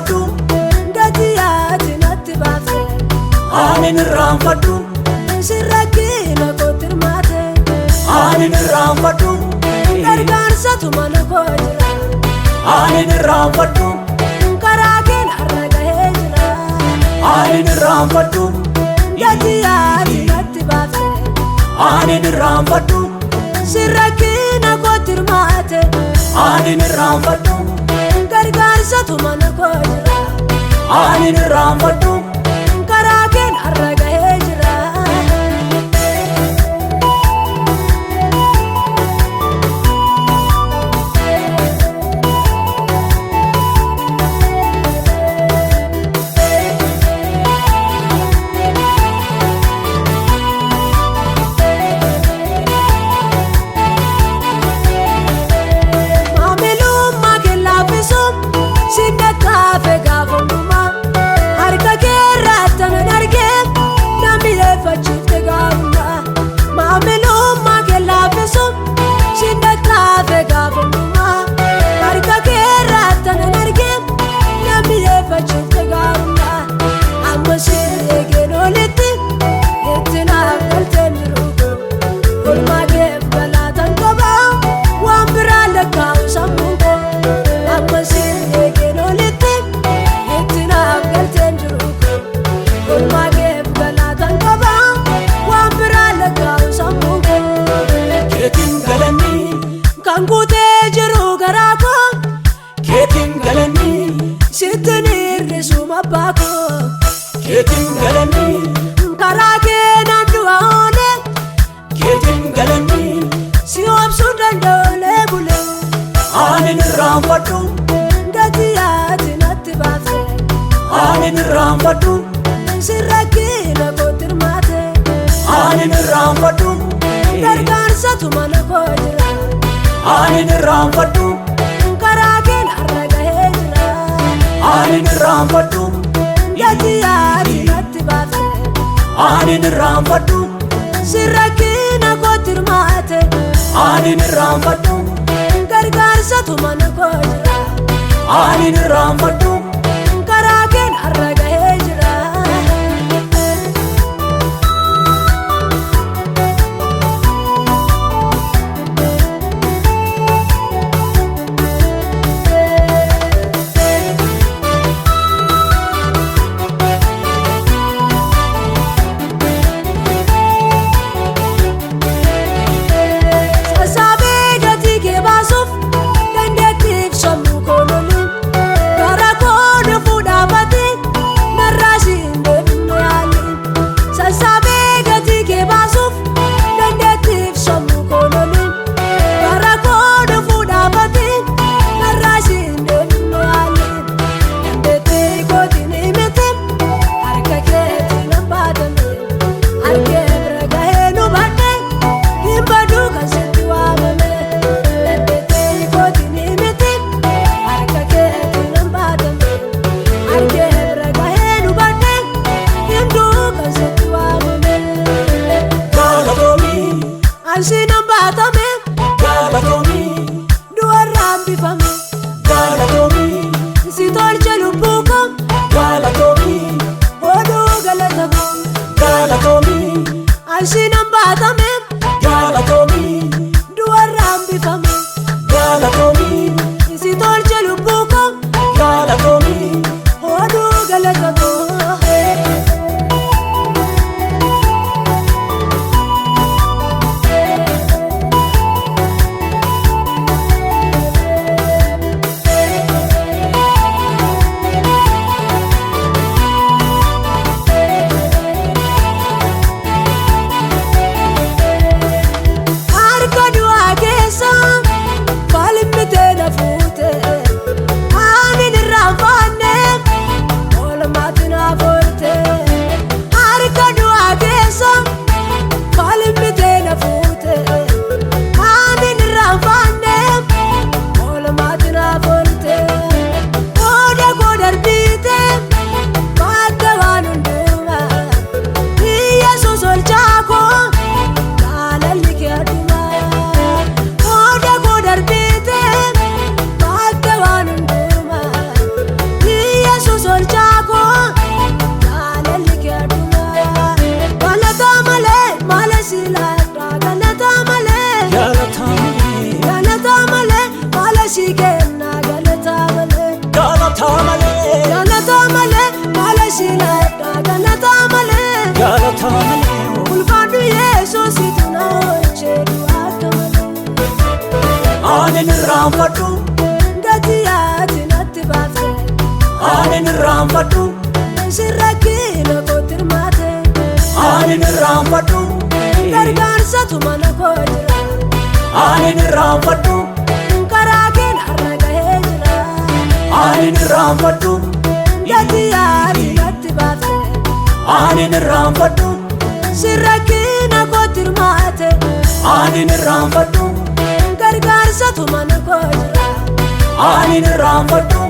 irraanfadhu gatiyaati natti baafte anin irraanfadhu sirrakkina kootti hirmaate anin irraanfadhu gargaarsatu mana koo jira anin irraanfadhu karaa keen har'a gahee jira anin irraanfadhu gatiyaati natti baafte anin irraanfadhu sirrakkina kootti hirmaate anin irraanfadhu gargaarsatu mana koo jira anin irraanfadhu karaa keen har'a gahee jira Kangutee jiru garaa koo keetiin galanii sittin hir'isuma abbaa koo keetiin galanii karaa keenan du'a oole keetiin galanii si obsuu danda'olee bule anin irraanfadhu gatiyaati natti baafte anin irraanfadhu sirrakkina kootti hirmaate anin irraanfadhu gargaarsatu mana koo jira anin irraanfadhu karaa keen har'a gahee jira anin irraanfadhu gatiyaati natti baafte anin irraanfadhu sirrakkina kootti hirmaate anin irraanfadhu gargaarsatu mana koo jira anin irraanfadhu karaa keen har'a gahee jira Ansinan baatame galatoomii du'arraan bifame galatoomii si tolche lubbuu koo galatoomii oduu galata koo galatoomii ansinan baatame galatoomii du'arraan bifame galatoomii si tolche lubbuu koo galatoomii oduu galata koo silaadha galata malee galata malee ulfaadhu Yesuusitu na oolchee du'aadha malee anin irraanfadhu gatii ati natti baafte anin irraanfadhu sirrakkina kootti hirmaate anin irraanfadhu gargaarsatu mana koo jira anin irraanfadhu karaa keen har'a gahee jira anin irraanfadhu gatii ati natti baafte anin irraanfadhu sirrakkina kootti hirmaate anin irraanfadhu gargaarsatu mana koo jira anin irraanfadhu